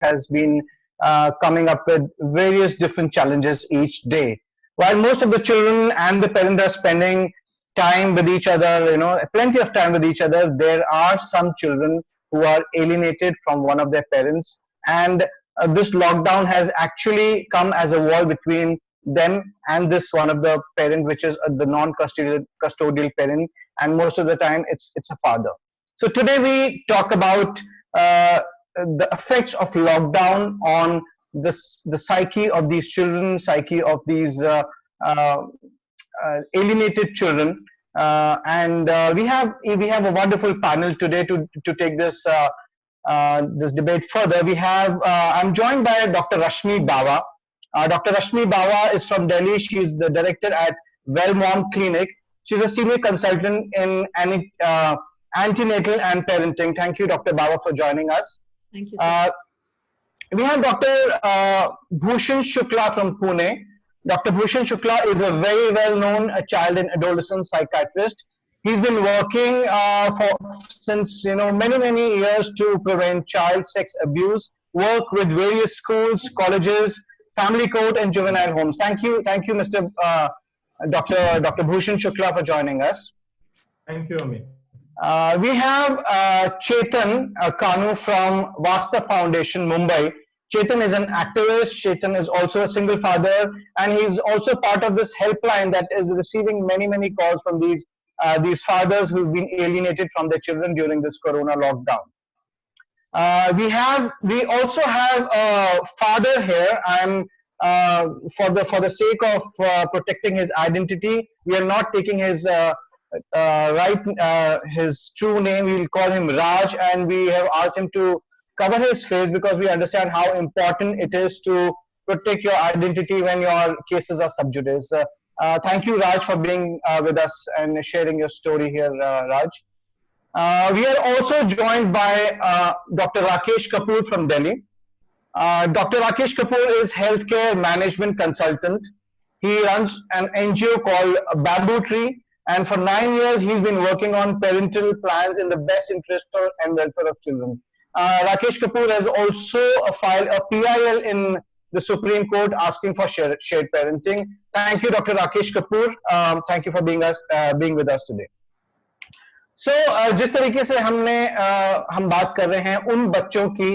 has been coming up with various different challenges each day. While most of the children and the parents are spending time with each other, plenty of time with each other, there are some children who are alienated from one of their parents, and this lockdown has actually come as a wall between them and this one of the parent, which is the non-custodial parent, and most of the time it's a father. So today we talk about the effects of lockdown on the psyche of these children, psyche of these uh, alienated children, and we have a wonderful panel today to take this debate further. I'm joined by Dr. Rashmi Bawa. Dr. Rashmi Bawa is from Delhi. She's the director at Wellmont Clinic. She's a senior consultant in antenatal and parenting. Thank you, Dr. Bawa, for joining us. Thank you, sir. We have Dr. Bhooshan Shukla from Pune. Dr. Bhooshan Shukla is a very well-known child and adolescent psychiatrist. He's been working since many years to prevent child sex abuse. Work with various schools, colleges, family court, and juvenile homes. Thank you, Mr. Dr. Bhooshan Shukla, for joining us. Thank you, Amit. We have Chetan Kanu from Vaastav Foundation, Mumbai. Chetan is an activist. Chetan is also a single father, and he's also part of this helpline that is receiving many calls from these fathers who've been alienated from their children during this Corona lockdown. We also have a father here. For the sake of protecting his identity, we are not taking his his true name. We'll call him Raj, and we have asked him to cover his face because we understand how important it is to protect your identity when your cases are sub judice. Thank you, Raj, for being with us and sharing your story here, Raj. We are also joined by Dr. Rakesh Kapur from Delhi. Dr. Rakesh Kapur is healthcare management consultant. He runs an NGO called BambooTree, and for 9 years he's been working on parental plans in the best interest and welfare of children. Rakesh Kapur has also filed a PIL in the Supreme Court asking for shared parenting. Thank you, Dr. Rakesh Kapur. Thank you for being with us today. So, जिस तरीके से हम बात कर रहे हैं उन बच्चों की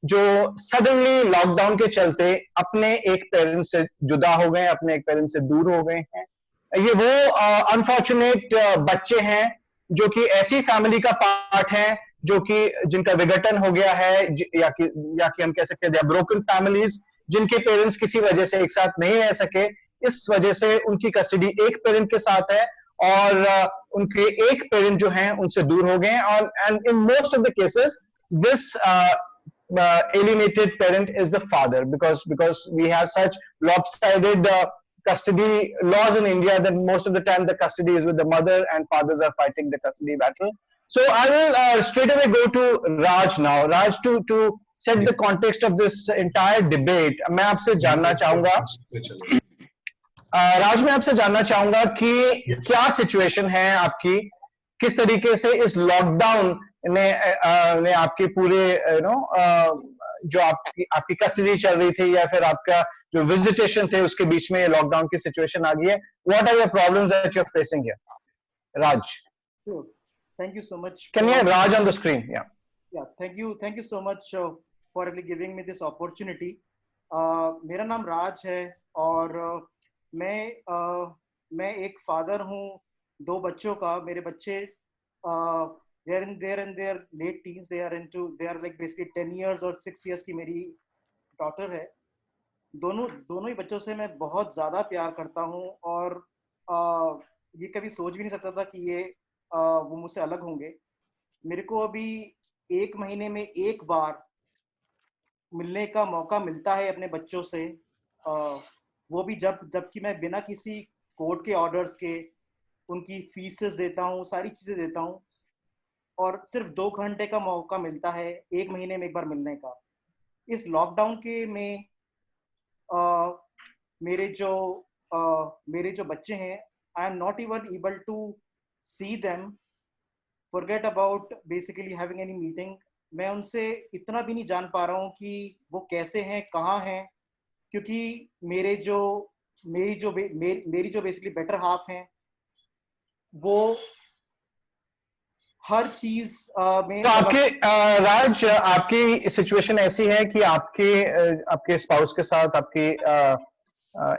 जो सडनली लॉकडाउन के चलते अपने एक पेरेंट से जुदा हो गए, अपने एक पेरेंट से दूर हो गए हैं. ये वो अनफॉर्चुनेट बच्चे हैं जो कि ऐसी फैमिली का पार्ट हैं जो कि जिनका विघटन हो गया है, या कि हम कह सकते हैं ब्रोकन फैमिलीज, जिनके पेरेंट्स किसी वजह से एक साथ नहीं रह सके. इस वजह से उनकी कस्टडी एक पेरेंट के साथ है और उनके एक पेरेंट जो हैं उनसे दूर हो गए. और and in most of the cases this alienated parent is the father, because we have such lopsided custody laws in India that most of the time the custody is with the mother and fathers are fighting the custody battle. So I will straight away go to Raj now. Raj, to set the context of this entire debate, मैं आपसे जानना चाहूंगा, राज मैं आपसे जानना चाहूंगा कि क्या सिचुएशन है आपकी, किस तरीके से इस लॉकडाउन ने आपके पूरे जो आपकी कस्टडी चल रही थी या फिर आपका जो विजिटेशन थे उसके बीच में लॉकडाउन की सिचुएशन आ गई है. What are your problems that you are facing here, Raj? Sure. Thank you so much. Can you have Raj on the screen? Yeah. Thank you so much for giving me this opportunity. मेरा नाम राज है और मैं एक father हूँ 2 बच्चों का. मेरे बच्चे they are in their late teens. They are like basically 10 years और 6 years की मेरी डॉटर है. दोनों ही बच्चों से मैं बहुत ज़्यादा प्यार करता हूँ और ये कभी सोच भी नहीं सकता था कि ये वो मुझसे अलग होंगे. मेरे को अभी 1 महीने में एक बार मिलने का मौका मिलता है अपने बच्चों से, वो भी जबकि मैं बिना किसी कोर्ट के ऑर्डर्स के उनकी फीसेस देता हूँ, सारी चीज़ें देता हूँ, और सिर्फ 2 घंटे का मौका मिलता है 1 महीने में एक बार मिलने का. इस लॉकडाउन के में मेरे जो बच्चे हैं, I am not even able to see them, forget about basically having any meeting. मैं उनसे इतना भी नहीं जान पा रहा हूँ कि वो कैसे हैं, कहाँ हैं, क्योंकि मेरे जो मेरी जो बेसिकली बेटर हाफ हैं, वो हर चीज में तो मतलब। आपके राज, आपकी सिचुएशन ऐसी है कि आपके स्पाउस के साथ, आपकी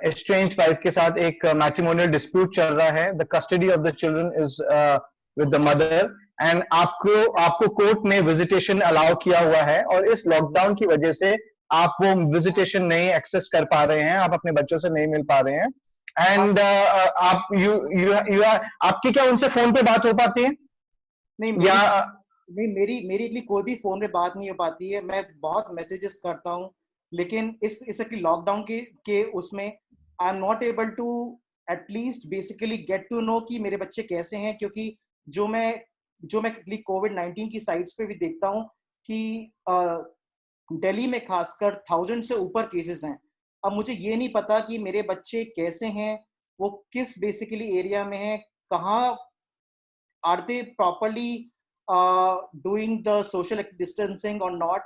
estranged वाइफ के साथ एक मैट्रिमोनियल डिस्प्यूट चल रहा है, the custody of the children is with the mother, and आपको कोर्ट ने विजिटेशन अलाउ किया हुआ है, और इस लॉकडाउन की वजह से आप वो विजिटेशन नहीं एक्सेस कर पा रहे हैं, आप अपने बच्चों से नहीं मिल पा रहे हैं, हाँ, एंड आप यू यू यू आपकी क्या उनसे फोन पे बात हो पाती है नहीं या? मेरी इतनी कोई भी फोन पे बात नहीं हो पाती है। मैं बहुत मैसेजेस करता हूँ, लेकिन इस लॉकडाउन के उसमें I am not able to at least basically get to know कि मेरे बच्चे कैसे हैं, क्योंकि जो मैं कोविड-19 की साइट्स पे भी देखता हूँ कि दिल्ली में खासकर 1000 से ऊपर केसेस हैं। अब मुझे ये नहीं पता कि मेरे बच्चे कैसे हैं, वो किस बेसिकली एरिया में हैं, कहाँ are they properly doing the social distancing और नॉट।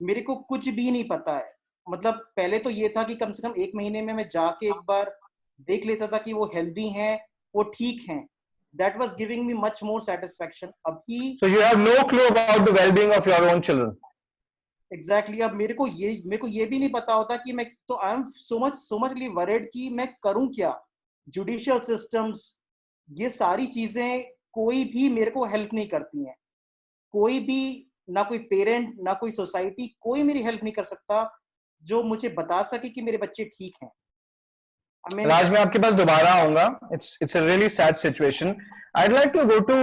मेरे को कुछ भी नहीं पता है। मतलब पहले तो ये था कि कम से कम 1 महीने में मैं जाके एक बार देख लेता था कि वो हेल्दी हैं, वो ठीक हैं। That was giving me much more satisfaction. अभी So you have no clue about the well-being of your own children. Exactly अब मेरे को ये भी नहीं पता होता कि मैं तो I am so much worried कि मैं करूं क्या। जुडिशियल सिस्टम्स, ये सारी चीजें कोई भी मेरे को हेल्प नहीं करती हैं। कोई भी, ना कोई पेरेंट, ना कोई सोसाइटी, कोई मेरी हेल्प नहीं कर सकता जो मुझे बता सके कि मेरे बच्चे ठीक हैं। आई मीन राज, मैं आपके पास दोबारा आऊंगा. It's a really sad situation. I'd like to go to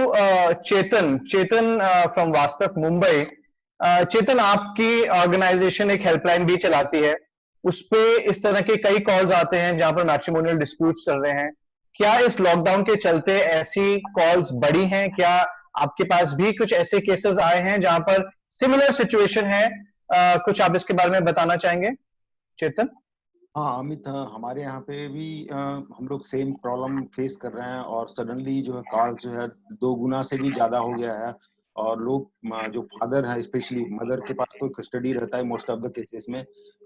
Chetan from वास्तव मुंबई. चेतन, आपकी ऑर्गेनाइजेशन एक हेल्पलाइन भी चलाती है, उस पे इस तरह के कई कॉल्स आते हैं जहां पर मैट्रिमोनियल डिस्प्यूट्स चल रहे हैं. क्या इस लॉकडाउन के चलते ऐसी कॉल्स बढ़ी हैं? क्या आपके पास भी कुछ ऐसे केसेस आए हैं जहां पर सिमिलर सिचुएशन है? कुछ आप इसके बारे में बताना चाहेंगे चेतन? हाँ अमित, हमारे यहाँ पे भी हम लोग सेम प्रॉब्लम फेस कर रहे हैं, और सडनली जो है कॉल जो है 2 गुना से भी ज्यादा हो गया है। और लोग जो फादर है, स्पेशली मदर के पास तो कस्टडी रहता है मोस्ट ऑफ द केसेस में।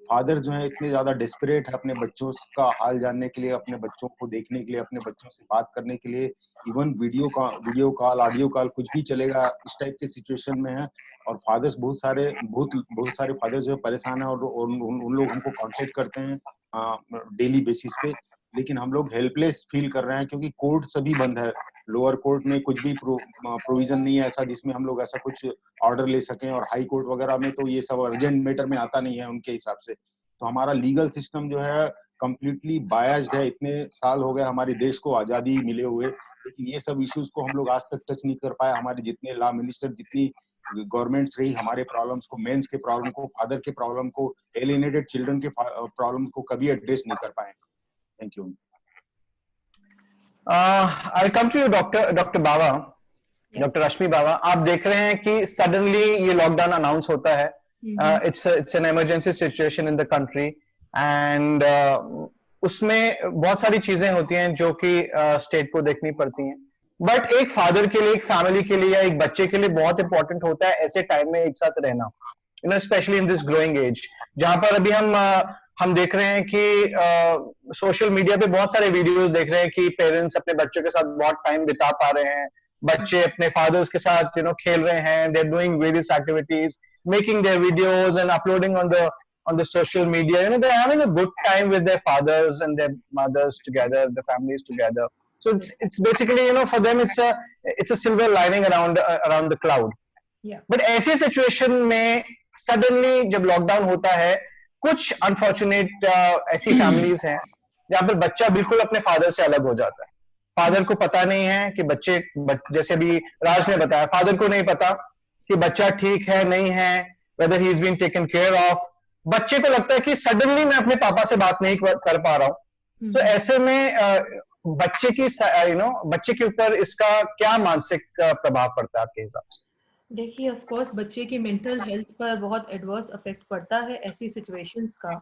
फादर जो है इतने ज्यादा डेस्परेट है अपने बच्चों का हाल जानने के लिए, अपने बच्चों को देखने के लिए, अपने बच्चों से बात करने के लिए। Even video call, audio call, कुछ भी चलेगा, इस टाइप के सिचुएशन में है। और फादर्स बहुत सारे फादर्स जो है परेशान है, और उन लोग हमको कांटेक्ट करते हैं डेली बेसिस पे। लेकिन हम लोग हेल्पलेस फील कर रहे हैं, क्योंकि कोर्ट सभी बंद है। लोअर कोर्ट में कुछ भी प्रोविजन नहीं है ऐसा जिसमें हम लोग ऐसा कुछ ऑर्डर ले सकें, और हाई कोर्ट वगैरह में तो ये सब अर्जेंट मैटर में आता नहीं है उनके हिसाब से। तो हमारा लीगल सिस्टम जो है कंप्लीटली बायस्ड है। इतने साल हो गए हमारे देश को आजादी मिले हुए, लेकिन ये सब इश्यूज को हम लोग आज तक टच नहीं कर पाए। हमारे जितने लॉ मिनिस्टर, जितनी गवर्नमेंट्स रही, हमारे प्रॉब्लम्स को, मेंस के प्रॉब्लम को, फादर के प्रॉब्लम को, एलिनेटेड चिल्ड्रन के प्रॉब्लम को कभी एड्रेस नहीं कर पाए। Thank you. I come to you doctor Bawa, doctor Rashmi Bawa. आप देख रहे हैं कि सडनली ये लॉकडाउन अनाउंस होता है. It's an emergency situation in the country, and उसमें बहुत सारी चीजें होती हैं जो कि स्टेट को देखनी पड़ती हैं. बट एक फादर के लिए, एक फैमिली के लिए या एक बच्चे के लिए बहुत इंपॉर्टेंट होता है ऐसे टाइम में एक साथ रहना, specially in this growing age, जहां पर अभी हम देख रहे हैं कि सोशल मीडिया पे बहुत सारे वीडियोस देख रहे हैं कि पेरेंट्स अपने बच्चों के साथ बहुत टाइम बिता पा रहे हैं, बच्चे अपने फादर्स के साथ खेल रहे हैं, they are doing various activities, making their videos and uploading on the social media. They're having a good time with their fathers and their mothers together, the families together. So it's basically, for them it's a silver lining around the cloud. But ऐसी situation में suddenly जब lockdown होता है, कुछ unfortunate ऐसी families हैं जहां पर बच्चा बिल्कुल अपने फादर से अलग हो जाता है. फादर को पता नहीं है कि जैसे अभी राज ने बताया, फादर को नहीं पता कि बच्चा ठीक है नहीं है, weather he is being taken care of. बच्चे को लगता है कि सडनली मैं अपने पापा से बात नहीं कर पा रहा हूं. तो ऐसे में बच्चे के ऊपर इसका क्या मानसिक प्रभाव पड़ता है आपके हिसाब से? देखिए, ऑफ कोर्स बच्चे की मेंटल हेल्थ पर बहुत एडवर्स इफेक्ट पड़ता है ऐसी सिचुएशंस का.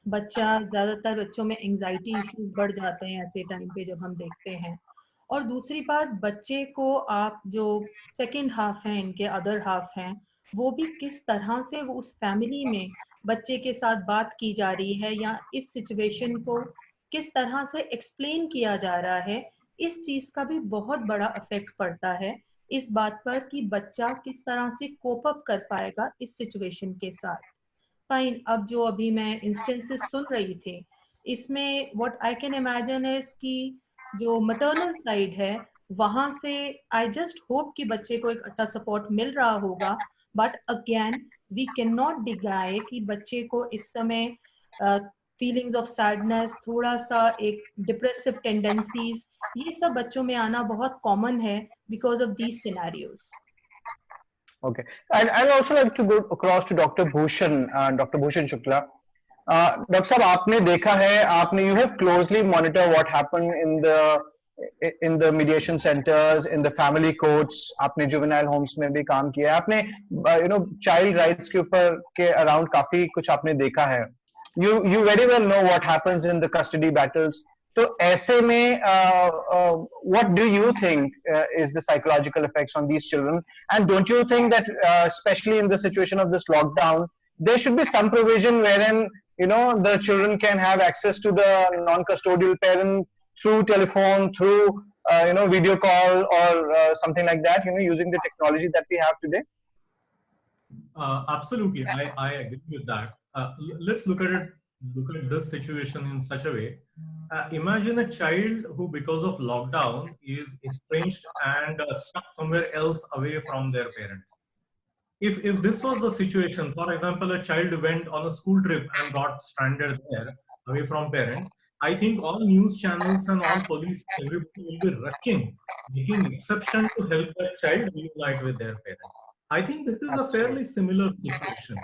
ज़्यादातर बच्चों में एंजाइटी इश्यूज बढ़ जाते हैं ऐसे टाइम पे जब हम देखते हैं. और दूसरी बात, बच्चे को आप जो सेकंड हाफ हैं, इनके अदर हाफ हैं, वो भी किस तरह से वो उस फैमिली में बच्चे के साथ बात की जा रही है या इस सिचुएशन को किस तरह से एक्सप्लेन किया जा रहा है, इस चीज का भी बहुत बड़ा इफेक्ट पड़ता है इस बात पर कि बच्चा किस तरह से कोप अप कर पाएगा इस सिचुएशन के साथ। फाइन, अब जो अभी मैं इंस्टेंसेस सुन रही थी, इसमें what I can imagine is कि जो मटर्नल साइड है वहां से आई जस्ट होप कि बच्चे को एक अच्छा सपोर्ट मिल रहा होगा। But again we can not डिगाई कि बच्चे को इस समय फीलिंग्स ऑफ सैडनेस, थोड़ा सा एक डिप्रेसिव टेंडेंसीज, ये सब बच्चों में आना बहुत कॉमन है because of these scenarios. Okay, and I'd also like to go across to Dr. Bhooshan, Dr. Bhooshan Shukla. Dr. साहब, आपने देखा है, आपने you have closely monitor what happened in the mediation centers, in the family courts. आपने juvenile homes में भी काम किया है, आपने child rights के ऊपर के around काफी कुछ आपने देखा है. You very well know what happens in the custody battles. तो ऐसे में what do you think is the psychological effects on these children, and don't you think that especially in the situation of this lockdown there should be some provision wherein the children can have access to the non-custodial parent through telephone, through video call, or something like that, using the technology that we have today? Absolutely, I agree with that. Let's look at this situation in such a way. Imagine a child who, because of lockdown, is estranged and stuck somewhere else away from their parents. If this was the situation, for example, a child went on a school trip and got stranded there away from parents, I think all news channels and all police, everybody will be rushing, making exception to help that child reunite with their parents. I think this is a fairly similar situation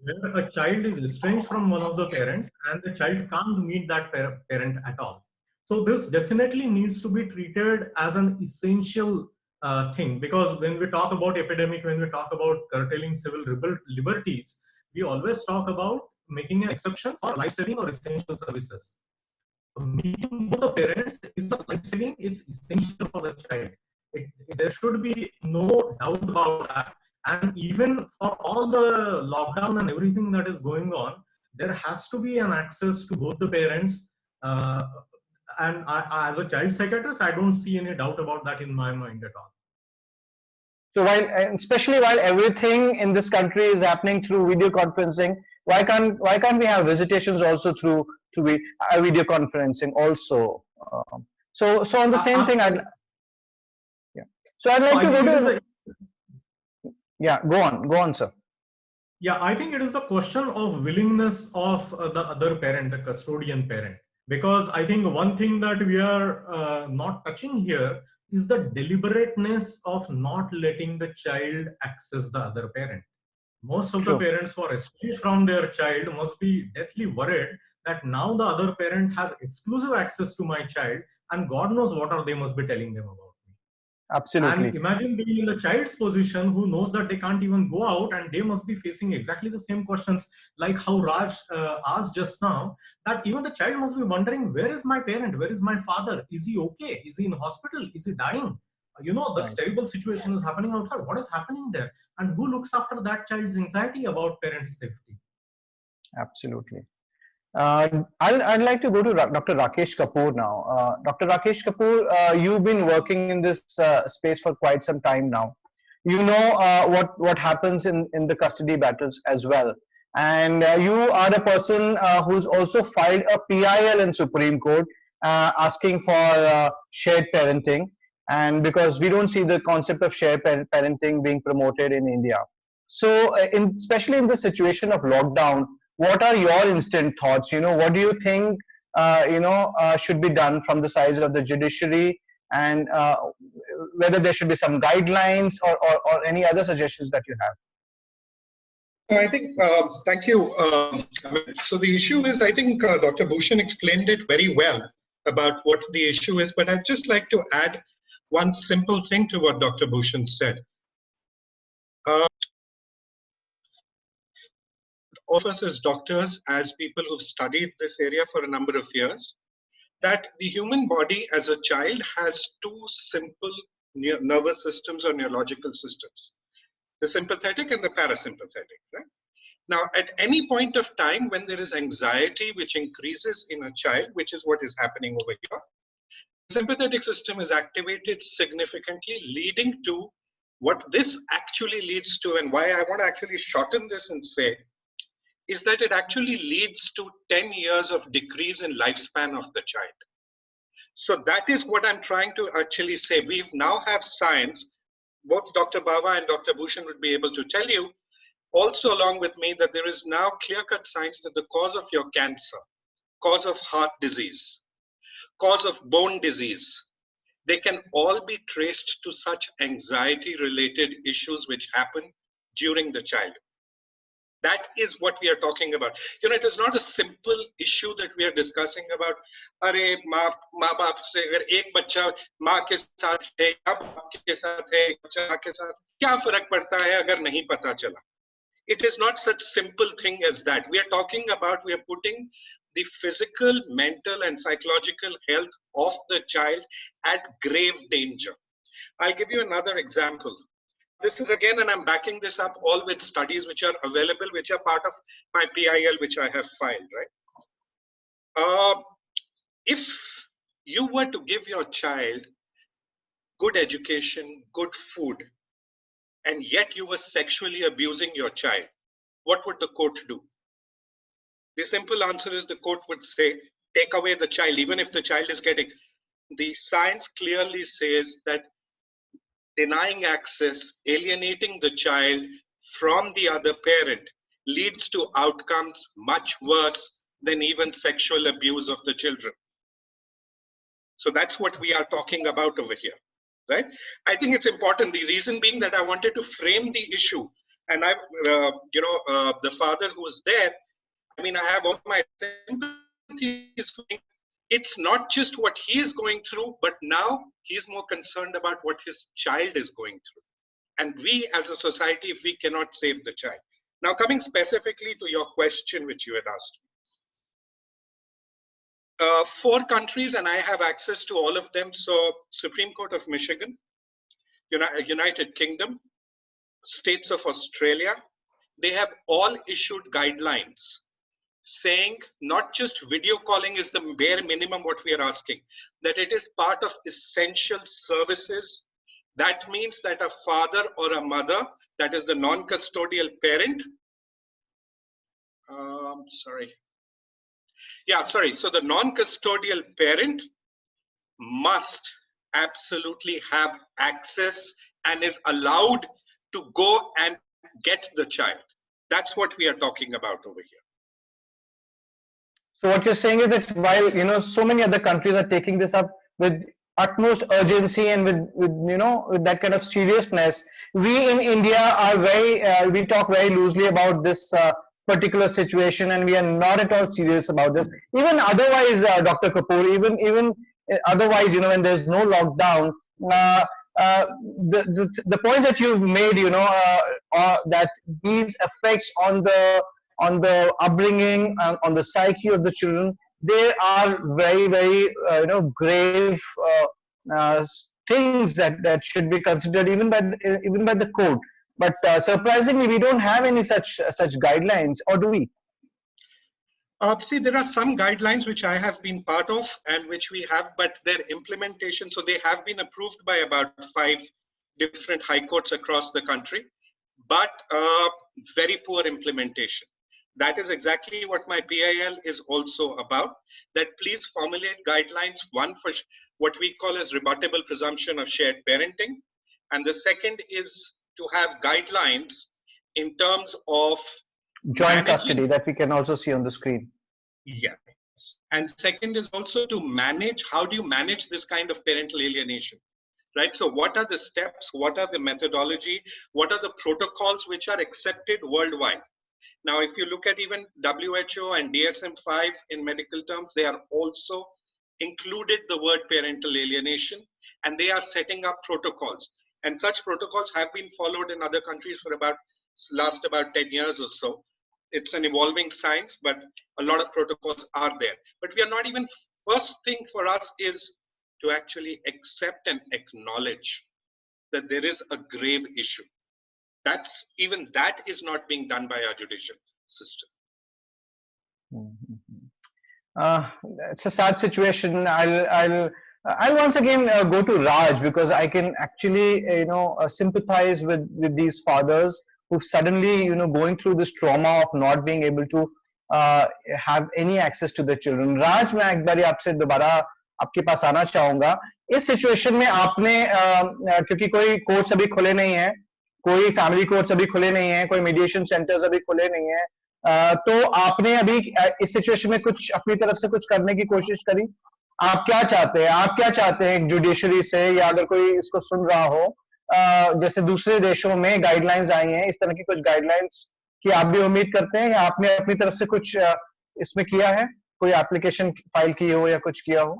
where a child is estranged from one of the parents and the child can't meet that parent at all. So this definitely needs to be treated as an essential thing, because when we talk about epidemic, when we talk about curtailing civil liberties, we always talk about making an exception for life-saving or essential services. Meeting both the parents is the life-saving, it's essential for the child. There should be no doubt about that. And even for all the lockdown and everything that is going on, there has to be an access to both the parents. And as a child psychiatrist, I don't see any doubt about that in my mind at all. So especially while everything in this country is happening through video conferencing, why can't we have visitations also through video conferencing also? So on the same thing, I'd like to go to. Yeah, go on, sir. Yeah, I think it is a question of willingness of the other parent, the custodian parent. Because I think one thing that we are not touching here is the deliberateness of not letting the child access the other parent. Most of the parents who are estranged from their child must be deathly worried that now the other parent has exclusive access to my child, and God knows what are they must be telling them about me. Absolutely. And imagine being in the child's position who knows that they can't even go out, and they must be facing exactly the same questions like how Raj asked just now, that even the child must be wondering, where is my parent? Where is my father? Is he okay? Is he in hospital? Is he dying? This terrible situation is happening outside. What is happening there? And who looks after that child's anxiety about parents' safety? Absolutely. I'd like to go to Dr. Rakesh Kapur now. Dr. Rakesh Kapur, you've been working in this space for quite some time now. You know what happens in the custody battles as well. And you are a person who's also filed a PIL in Supreme Court asking for shared parenting. And because we don't see the concept of shared parenting being promoted in India. So especially in the situation of lockdown, what are your instant thoughts? What do you think should be done from the side of the judiciary, and whether there should be some guidelines or any other suggestions that you have? I think, thank you. So the issue is, I think Dr. Bhooshan explained it very well about what the issue is, but I'd just like to add one simple thing to what Dr. Bhooshan said. All of us as doctors, as people who've studied this area for a number of years, that the human body as a child has two simple nervous systems or neurological systems. the sympathetic and the parasympathetic, right? Now, at any point of time when there is anxiety which increases in a child, which is what is happening over here, the sympathetic system is activated significantly, leading to what this actually leads to, and why I want to actually shorten this and say, is that it actually leads to 10 years of decrease in lifespan of the child. So that is what I'm trying to actually say. We now have science, both Dr. Bawa and Dr. Bhooshan would be able to tell you, also along with me, that there is now clear-cut science that the cause of your cancer, cause of heart disease, cause of bone disease, they can all be traced to such anxiety-related issues which happen during the childhood. That is what we are talking about. You know, it is not a simple issue that we are discussing about. अरे माँ बाप से अगर एक बच्चा माँ के साथ है या बाप के साथ है, बच्चा माँ के साथ, क्या फर्क पड़ता है अगर नहीं पता चला? It is not such simple thing as that. We are talking about, we are putting the physical, mental, and psychological health of the child at grave danger. I'll give you another example. This is again, and I'm backing this up all with studies which are available, which are part of my PIL, which I have filed, right? If you were to give your child good education, good food, and yet you were sexually abusing your child, what would the court do? The simple answer is the court would say, take away the child, even if the child is getting. The science clearly says that denying access, alienating the child from the other parent leads to outcomes much worse than even sexual abuse of the children. So that's what we are talking about over here, right? I think it's important. The reason being that I wanted to frame the issue, and I, the father who was there, I mean, I have all my sympathies. It's not just what he is going through, but now he's more concerned about what his child is going through. And we as a society, if we cannot save the child. Now, coming specifically to your question, which you had asked. 4 countries, and I have access to all of them. So Supreme Court of Michigan, United Kingdom, states of Australia, they have all issued guidelines saying not just video calling is the bare minimum what we are asking, that it is part of essential services. That means that a father or a mother, that is the non-custodial parent, so the non-custodial parent must absolutely have access and is allowed to go and get the child. That's what we are talking about over here. So what you're saying is that while so many other countries are taking this up with utmost urgency and with that kind of seriousness, we in India are we talk very loosely about this particular situation, and we are not at all serious about this. Even otherwise, Dr. Kapur, even otherwise, when there's no lockdown, the points that you've made, that these effects on the upbringing, on the psyche of the children, they are very, very grave things that should be considered even by the court. But surprisingly, we don't have any such guidelines, or do we? See, there are some guidelines which I have been part of and which we have, but their implementation, so they have been approved by about 5 different high courts across the country, but very poor implementation. That is exactly what my PIL is also about, that please formulate guidelines, one for what we call as rebuttable presumption of shared parenting, and the second is to have guidelines in terms of joint custody that we can also see on the screen. Yes. And second is also to manage, how do you manage this kind of parental alienation, right? So what are the steps? What are the methodology? What are the protocols which are accepted worldwide? Now, if you look at even WHO and DSM-5 in medical terms, they are also included the word parental alienation, and they are setting up protocols. And such protocols have been followed in other countries for last about 10 years or so. It's an evolving science, but a lot of protocols are there. But we are not even, first thing for us is to actually accept and acknowledge that there is a grave issue. even that is not being done by our judicial system. It's a sad situation. I'll once again go to Raj, because I can actually sympathize with these fathers who suddenly going through this trauma of not being able to have any access to their children. Raj, मैं एक बारी आपसे दोबारा आपके पास आना चाहूंगा. इस situation में आपने क्योंकि कोई कोर्ट्स अभी खुले नहीं है, कोई फैमिली कोर्ट्स अभी खुले नहीं है, कोई मीडिएशन सेंटर्स अभी खुले नहीं है, तो आपने अभी इस सिचुएशन में कुछ अपनी तरफ से कुछ करने की कोशिश करी? आप क्या चाहते हैं? आप क्या चाहते हैं जुडिशरी से, या अगर कोई इसको सुन रहा हो, जैसे दूसरे देशों में गाइडलाइंस आई हैं, इस तरह की कुछ गाइडलाइंस की आप भी उम्मीद करते हैं, या आपने अपनी तरफ से कुछ इसमें किया है, कोई एप्लीकेशन फाइल की हो या कुछ किया हो?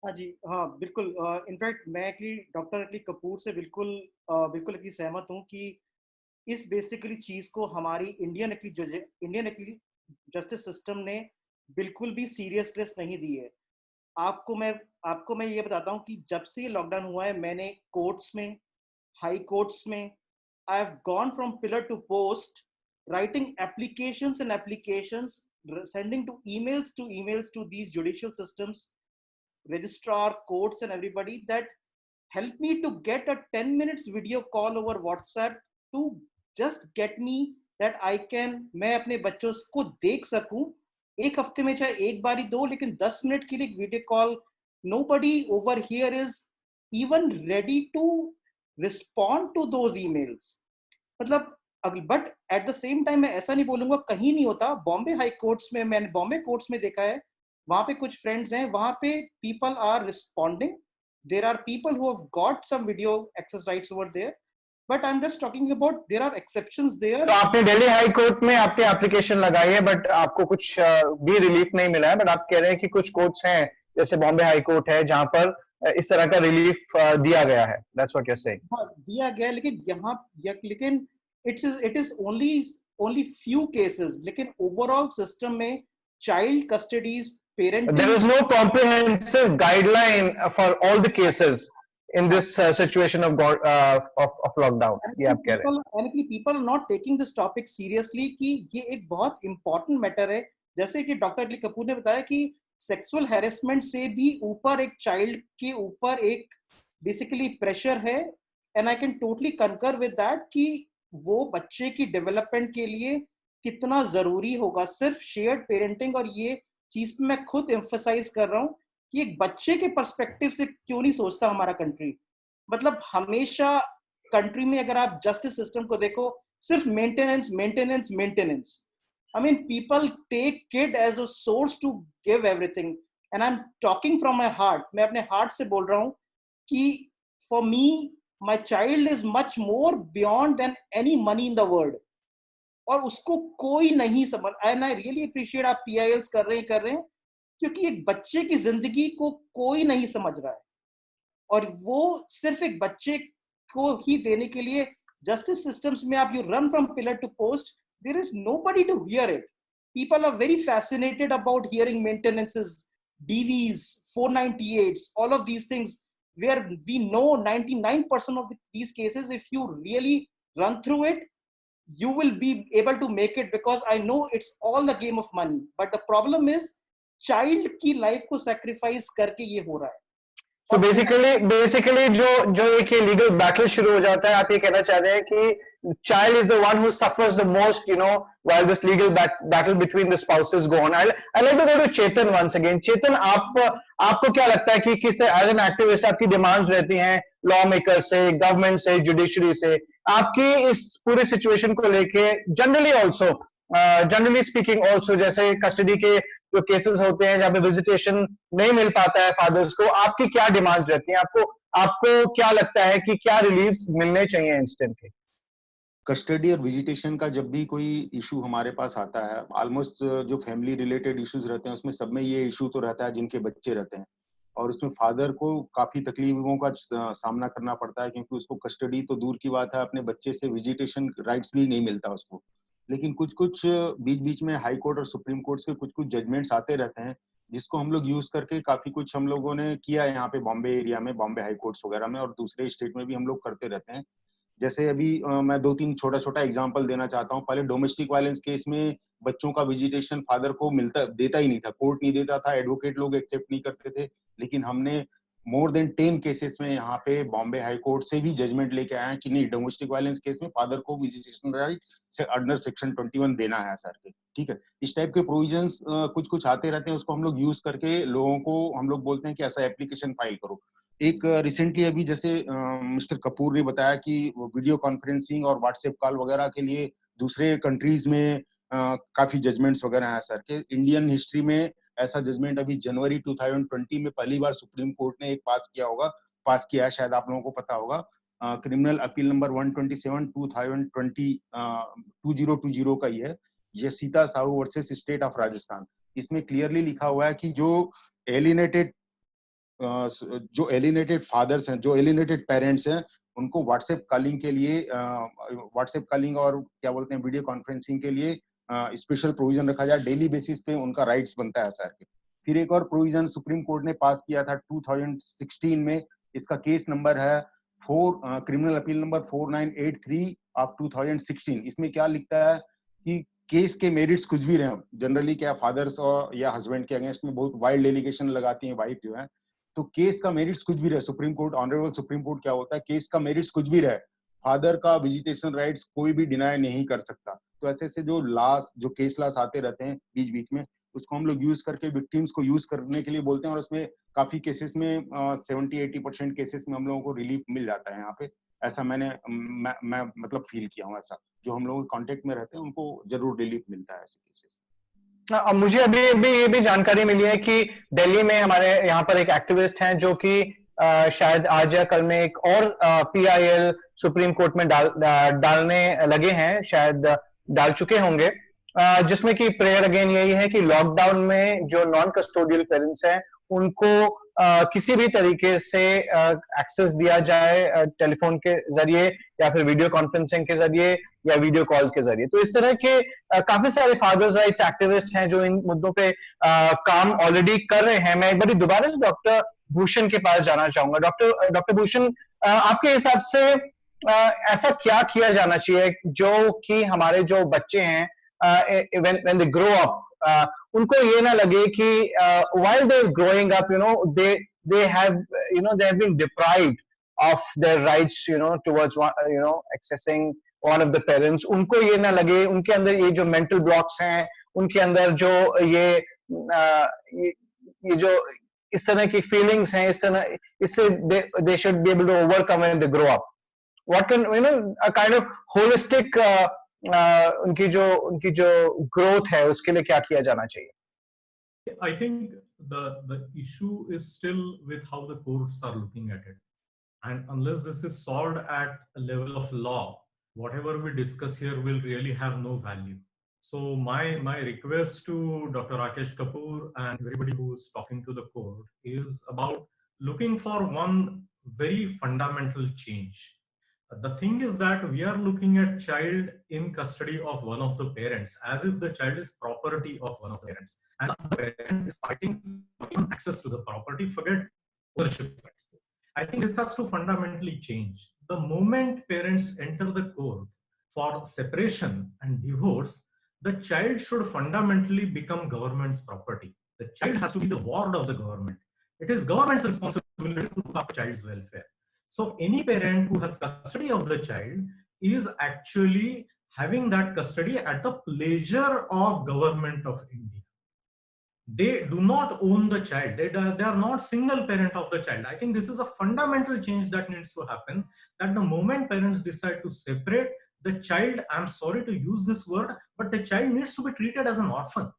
हाँ जी, हाँ बिल्कुल. इनफैक्ट मैं डॉक्टर अली कपूर से बिल्कुल सहमत हूँ कि इस बेसिकली चीज को हमारी इंडियन जस्टिस सिस्टम ने बिल्कुल भी सीरियसनेस नहीं दी है. आपको मैं ये बताता हूँ कि जब से लॉकडाउन हुआ है, मैंने कोर्ट्स में, हाई कोर्ट्स में, I have gone from pillar to post, writing applications and applications, sending emails to these judicial systems, registrar, courts and everybody, that help me to get a 10 minutes video call over WhatsApp to just get me that मैं अपने बच्चों को देख सकूं. एक हफ्ते में चाहे एक बारी दो, लेकिन 10 मिनट के लिए video call. Nobody over here is even ready to respond to those emails. मतलब but at the same time मैं ऐसा नहीं बोलूंगा कहीं नहीं होता. बॉम्बे हाई कोर्ट्स में, मैंने बॉम्बे कोर्ट्स में देखा है, वहां पे कुछ फ्रेंड्स हैं, वहां पे people are responding. There are people who have got some video access rights over there, but I am just talking about there are exceptions there. तो आपने दिल्ली हाई कोर्ट में आपने एप्लीकेशन लगाई है, बट आपको कुछ भी रिलीफ नहीं मिला है, बट आप कह रहे हैं कि कुछ कोर्ट्स हैं, जैसे बॉम्बे हाई कोर्ट है, जहां पर इस तरह का रिलीफ दिया गया है. That's what you are saying. दिया गया, लेकिन it is only few cases, लेकिन overall system में child custodies, parenting, there is no comprehensive guideline for all the cases in this situation of lockdown. ये आप कह रहे हैं. and people are not taking this topic seriously कि ये एक बहुत important matter है. जैसे कि डॉक्टर अली कपूर ने बताया कि sexual harassment से भी ऊपर एक child के ऊपर एक basically pressure है, and I can totally concur with that कि वो बच्चे की डेवलपमेंट के लिए कितना जरूरी होगा सिर्फ शेयर्ड पेरेंटिंग. और ये चीज पे मैं खुद एम्फसाइज कर रहा हूँ कि एक बच्चे के पर्सपेक्टिव से क्यों नहीं सोचता हमारा कंट्री. मतलब हमेशा कंट्री में अगर आप जस्टिस सिस्टम को देखो, सिर्फ maintenance. I mean people take kid as a source to give everything, and I am talking from my heart. मैं अपने हार्ट से बोल रहा हूँ कि for me my child is much more beyond than any money in the world. और उसको कोई नहीं समझ. and I really appreciate आप PILs कर रहे हैं क्योंकि एक बच्चे की जिंदगी को कोई नहीं समझ रहा है, और वो सिर्फ एक बच्चे को ही देने के लिए justice systems में आप you run from pillar to post, there is nobody to hear it. People are very fascinated about hearing maintenances, DVs, 498s, all of these things, where we know 99% of these cases, if you really run through it, you will be able to make it, because I know it's all the game of money. But the problem is child की life को sacrifice करके ये हो रहा है. तो basically जो एक लीगल बैटल शुरू हो जाता है, आप ये कहना चाह रहे हैं कि child is the one who suffers the most, while this legal battle between the spouses go on. I like to go to Chetan once again. Chetan, आपको क्या लगता है कि किस तरह एज एन एक्टिविस्ट आपकी डिमांड्स रहती हैं लॉ मेकर से, गवर्नमेंट से, जुडिशरी से, आपकी इस पूरे सिचुएशन को लेके जनरली स्पीकिंग ऑल्सो, जैसे कस्टडी के जो केसेस होते हैं जहाँ पे विजिटेशन नहीं मिल पाता है फादर्स को, आपकी क्या डिमांड्स रहती हैं? आपको क्या लगता है कि क्या रिलीफ्स मिलने चाहिए इंस्टेंटली? कस्टडी और विजिटेशन का जब भी कोई इशू हमारे पास आता है, ऑलमोस्ट जो फैमिली रिलेटेड इश्यूज रहते हैं उसमें सब में ये इशू तो रहता है जिनके बच्चे रहते हैं, और उसमें फादर को काफी तकलीफों का सामना करना पड़ता है, क्योंकि उसको कस्टडी तो दूर की बात है, अपने बच्चे से विजिटेशन राइट्स भी नहीं मिलता उसको. लेकिन कुछ बीच में हाई कोर्ट और सुप्रीम कोर्ट के कुछ जजमेंट्स आते रहते हैं, जिसको हम लोग यूज करके काफी कुछ हम लोगों ने किया है यहाँ पे बॉम्बे एरिया में, बॉम्बे हाई कोर्ट्स वगैरह में, और दूसरे स्टेट में भी हम लोग करते रहते हैं, जैसे अभी मैं 2-3 छोटा एग्जांपल देना चाहता हूँ। पहले डोमेस्टिक वायलेंस केस में बच्चों का विजिटेशन फादर को देता ही नहीं था, कोर्ट नहीं देता था, एडवोकेट लोग एक्सेप्ट नहीं करते थे। लेकिन हमने मोर देन 10 केसेस में यहाँ पे बॉम्बे हाई कोर्ट से भी जजमेंट लेके आए हैं कि नहीं, डोमेस्टिक वायलेंस केस में फादर को विजिटेशन राइट से अंडर सेक्शन 21 देना है सर के। ठीक है, इस टाइप के प्रोविजंस कुछ आते रहते हैं, उसको हम लोग यूज करके लोगों को हम लोग बोलते हैं कि ऐसा एप्लीकेशन फाइल करो। एक रिसेंटली अभी जैसे मिस्टर कपूर ने बताया कि वीडियो कॉन्फ्रेंसिंग और व्हाट्सएप कॉल वगैरह के लिए दूसरे कंट्रीज में काफी जजमेंट्स वगैरह हैं सर के। इंडियन हिस्ट्री में ऐसा जजमेंट अभी जनवरी 2020 में पहली बार सुप्रीम कोर्ट ने एक पास किया है, शायद आप लोगों को पता होगा। क्रिमिनल अपील नंबर 127 2020 का ही है, ये Sita Sahu versus state of Rajasthan. इसमें क्लियरली लिखा हुआ है कि जो एलिनेटेड फादर्स हैं, जो एलिनेटेड पेरेंट्स हैं, उनको व्हाट्सएप कॉलिंग के लिए व्हाट्सएप कॉलिंग और क्या बोलते हैं वीडियो कॉन्फ्रेंसिंग के लिए स्पेशल प्रोविजन रखा जाए, डेली बेसिस पे उनका राइट्स बनता है सर के। फिर एक और प्रोविजन सुप्रीम कोर्ट ने पास किया था 2016 में, इसका केस नंबर है क्रिमिनल अपील नंबर 4983 ऑफ 2016। इसमें क्या लिखता है कि केस के मेरिट्स कुछ भी रहे, जनरली क्या फादर्स और या हस्बैंड के अगेंस्ट में बहुत वाइल्ड एलिगेशन लगाती है वाइफ जो है, तो केस का मेरिट्स कुछ भी रहे, supreme court honourable supreme court क्या होता है, केस का मेरिट्स कुछ भी रहे, फादर का विजिटेशन राइट्स कोई भी डिनाई नहीं कर सकता। तो ऐसे जो केस लॉस आते रहते हैं बीच बीच में, उसको हम लोग यूज करके विक्टिम्स को यूज करने के लिए बोलते हैं, और उसमें काफी केसेस में 70-80% केसेस में हम लोगों को रिलीफ मिल जाता है यहाँ पे। ऐसा मैं मतलब फील किया हूँ, ऐसा जो हम लोग कांटेक्ट में रहते हैं उनको जरूर रिलीफ मिलता है ऐसे केसेस। मुझे अभी अभी ये भी जानकारी मिली है कि दिल्ली में हमारे यहाँ पर एक एक्टिविस्ट हैं जो कि शायद आज या कल में एक और PIL सुप्रीम कोर्ट में डालने लगे हैं, शायद डाल चुके होंगे, जिसमें कि प्रेयर अगेन यही है कि लॉकडाउन में जो नॉन कस्टोडियल पेरेंट्स हैं उनको किसी भी तरीके से एक्सेस दिया जाए टेलीफोन के जरिए या फिर वीडियो कॉन्फ्रेंसिंग के जरिए या वीडियो कॉल के जरिए। तो इस तरह के काफी सारे फादर्स राइट्स एक्टिविस्ट हैं जो इन मुद्दों पे काम ऑलरेडी कर रहे हैं। मैं एक बार दोबारा से डॉक्टर भूषण के पास जाना चाहूंगा। डॉक्टर भूषण, आपके हिसाब से ऐसा क्या किया जाना चाहिए जो कि हमारे जो बच्चे हैं when they grow up, उनको ये ना लगे कि while they're growing up, they have been deprived of their rights, towards accessing one of the parents। उनको ये ना लगे, उनके अंदर ये जो mental blocks हैं, उनके अंदर जो ये जो इस तरह की feelings हैं, इससे they should be able to overcome when they grow up। What can a kind of holistic उनकी जो ग्रोथ है उसके लिए क्या किया जाना चाहिए? I think the issue is still with how the courts are looking at it, and unless this is solved at a level of law, whatever we discuss here will really have no value. So my request to Dr. Rakesh Kapur and everybody who is talking to the court is about looking for one very fundamental change. The thing is that we are looking at child in custody of one of the parents as if the child is property of one of the parents, and the parent is fighting for access to the property, forget ownership rights. I think this has to fundamentally change. The moment parents enter the court for separation and divorce, the child should fundamentally become government's property. The child has to be the ward of the government. It is government's responsibility to look after child's welfare. So any parent who has custody of the child is actually having that custody at the pleasure of government of India. They do not own the child. They are not single parent of the child. I think this is a fundamental change that needs to happen, that the moment parents decide to separate, the child, I'm sorry to use this word, but the child needs to be treated as an orphan.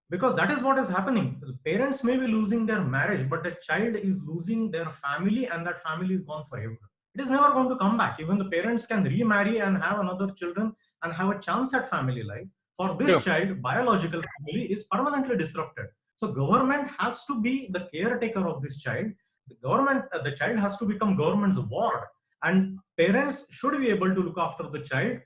Because that is what is happening. The parents may be losing their marriage, but the child is losing their family, and that family is gone forever. It is never going to come back. Even the parents can remarry and have another children and have a chance at family life. For this child, biological family is permanently disrupted. So government has to be the caretaker of this child. The child has to become government's ward, and parents should be able to look after the child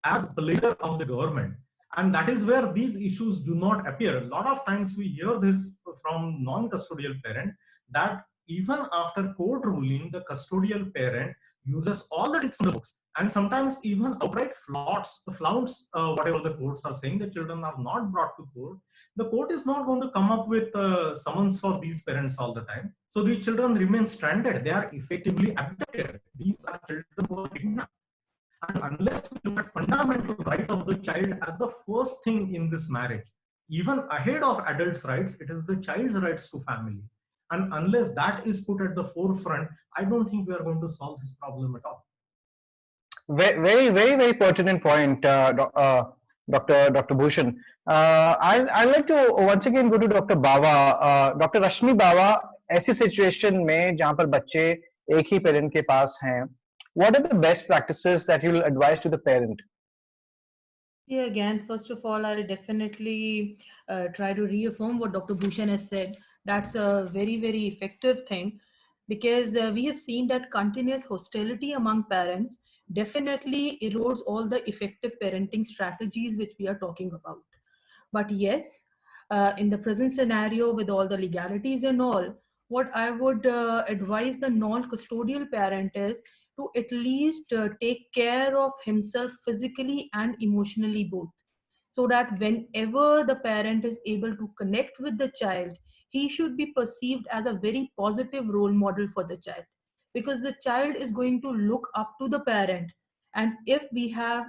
as the leader of the government. And that is where these issues do not appear. A lot of times we hear this from non-custodial parent, that even after court ruling, the custodial parent uses all the tricks in the books, and sometimes even outright flaunts whatever the courts are saying. The children are not brought to court. The court is not going to come up with summons for these parents all the time. So these children remain stranded. They are effectively abducted. These are children who are kidnapped. And unless we look at fundamental right of the child as the first thing in this marriage, even ahead of adults' rights, it is the child's rights to family. And unless that is put at the forefront, I don't think we are going to solve this problem at all. Very pertinent point, Dr. Bhooshan. I'd like to once again go to Dr. Bawa. Dr. Rashmi Bawa, ऐसी situation में जहाँ पर बच्चे एक ही parent के पास हैं, what are the best practices that you will advise to the parent? Yeah, again, first of all, I'll definitely try to reaffirm what Dr. Bhooshan has said. That's a very effective thing, because we have seen that continuous hostility among parents definitely erodes all the effective parenting strategies which we are talking about. But yes, in the present scenario with all the legalities and all, what I would advise the non-custodial parent is to at least take care of himself physically and emotionally both, so that whenever the parent is able to connect with the child, he should be perceived as a very positive role model for the child, because the child is going to look up to the parent. And if we have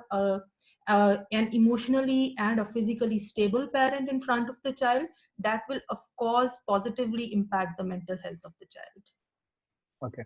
an emotionally and a physically stable parent in front of the child, that will of course positively impact the mental health of the child. Okay,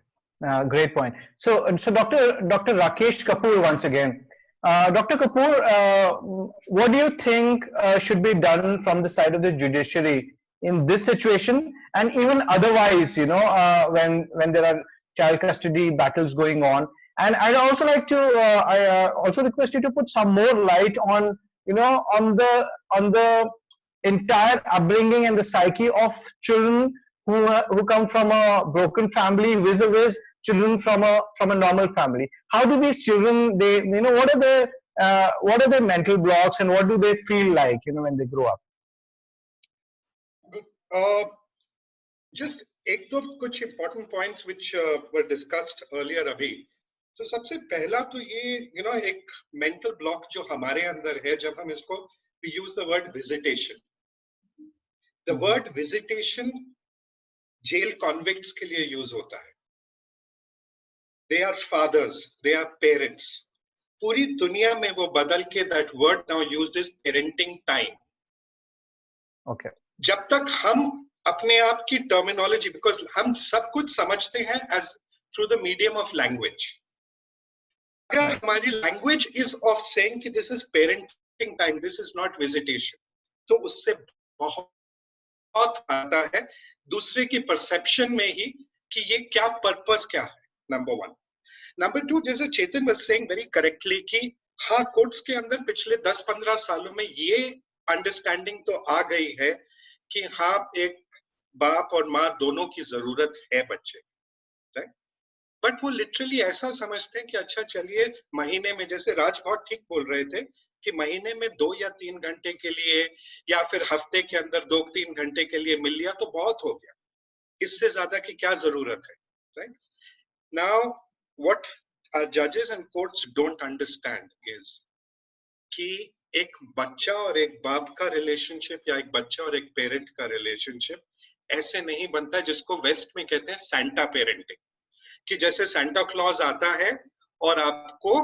great point. So Dr. Rakesh Kapur once again. Dr. Kapur, what do you think should be done from the side of the judiciary in this situation, and even otherwise, when there are child custody battles going on? And I'd also like to, I also request you to put some more light on, on the entire upbringing and the psyche of children who come from a broken family vis-a-vis children from a normal family. How do these children, what are their mental blocks, and what do they feel like when they grow up? Just एक दो कुछ important points which were discussed earlier अभी. तो सबसे पहला तो ये एक mental block जो हमारे अंदर है, जब हम इसको we use the word visitation. The word visitation jail convicts के लिए use होता है. They are fathers, they are parents. पूरी दुनिया में वो बदल के that word now used is parenting time. Okay. जब तक हम अपने आप की terminology, because हम सब कुछ समझते हैं as through the medium of language. अगर हमारी language is of saying कि this is parenting time, this is not visitation, तो उससे बहुत आता है दूसरे की perception में ही कि ये क्या purpose क्या है. Number one. Number two, जैसे चेतन was saying very correctly कि हाँ कोर्ट्स के अंदर पिछले 10-15 सालों में ये अंडरस्टैंडिंग तो आ गई है कि हाँ एक बाप और माँ दोनों की जरूरत है बच्चे, राइट? बट वो लिटरली ऐसा समझते हैं कि अच्छा चलिए महीने में, जैसे राज बहुत ठीक बोल रहे थे कि महीने में 2 या 3 घंटे के लिए या फिर हफ्ते के अंदर 2-3 घंटे के लिए मिल लिया तो बहुत हो गया, इससे ज्यादा की क्या जरूरत है, right? Now what our judges and courts don't understand is कि एक बच्चा और एक बाप का रिलेशनशिप या एक बच्चा और एक पेरेंट का रिलेशनशिप ऐसे नहीं बनता जिसको वेस्ट में कहते हैं सैंटा पेरेंटिंग, कि जैसे सैंटा क्लॉज आता है और आपको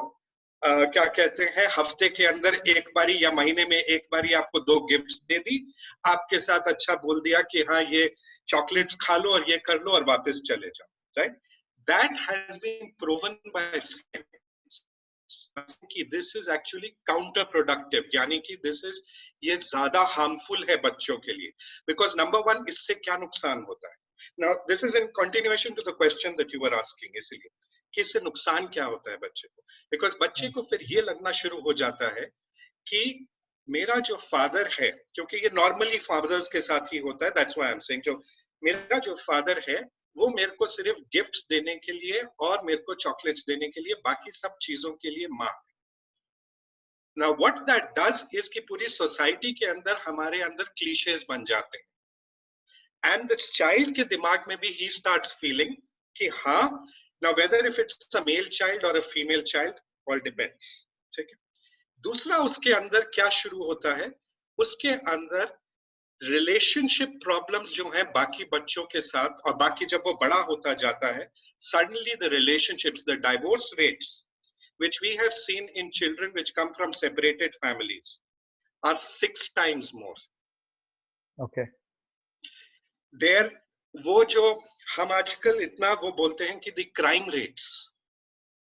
क्या कहते हैं हफ्ते के अंदर एक बारी या महीने में एक बारी आपको 2 गिफ्ट्स दे दी, आपके साथ अच्छा बोल दिया कि हाँ ये चॉकलेट्स खा लो और ये कर लो और वापस चले जाओ, right? That has been proven by science कि this is actually counterproductive, यानी कि this is ये ज़्यादा harmful है बच्चों के लिए, because number one इससे क्या नुकसान होता है. Now this is in continuation to the question that you were asking, इसलिए कि इससे नुकसान क्या होता है बच्चे को, because बच्चे को फिर ये लगना शुरू हो जाता है कि मेरा जो फादर है, क्योंकि ये नॉर्मली फादर्स के साथ ही होता है, that's why I'm saying जो मेरा जो फादर है वो मेरे को सिर्फ गिफ्ट्स देने के लिए और मेरे को चॉकलेट्स देने के लिए, बाकी सब चीजों के लिए माँ. Now what that does is कि पूरी सोसाइटी के अंदर हमारे अंदर क्लीशेज बन जाते हैं, and the child के दिमाग में भी he starts feeling कि हाँ Now whether if it's a male child or a female child, all depends. ठीक है. दूसरा उसके अंदर क्या शुरू होता है, उसके अंदर रिलेशनशिप प्रॉब्लम्स जो हैं बाकी बच्चों के साथ, और बाकी जब वो बड़ा होता जाता है, suddenly the relationships, the divorce rates which we have seen in children which come from separated families are 6 times more. Okay. There, वो जो हम आजकल इतना वो बोलते हैं कि the crime rates,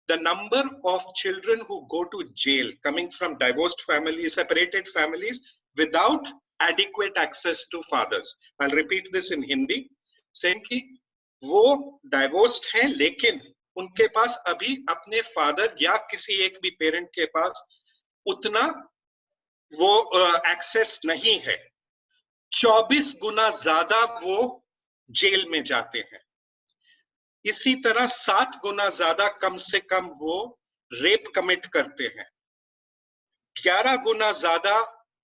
the number of children who go to jail coming from divorced families, separated families, without adequate access to fathers. I'll repeat this in Hindi, saying कि वो divorced हैं लेकिन उनके पास अभी अपने father या किसी एक भी parent के पास उतना वो access नहीं है. 24 गुना ज्यादा वो जेल में जाते हैं. इसी तरह 7 गुना ज्यादा कम से कम वो रेप कमिट करते हैं. 11 गुना ज्यादा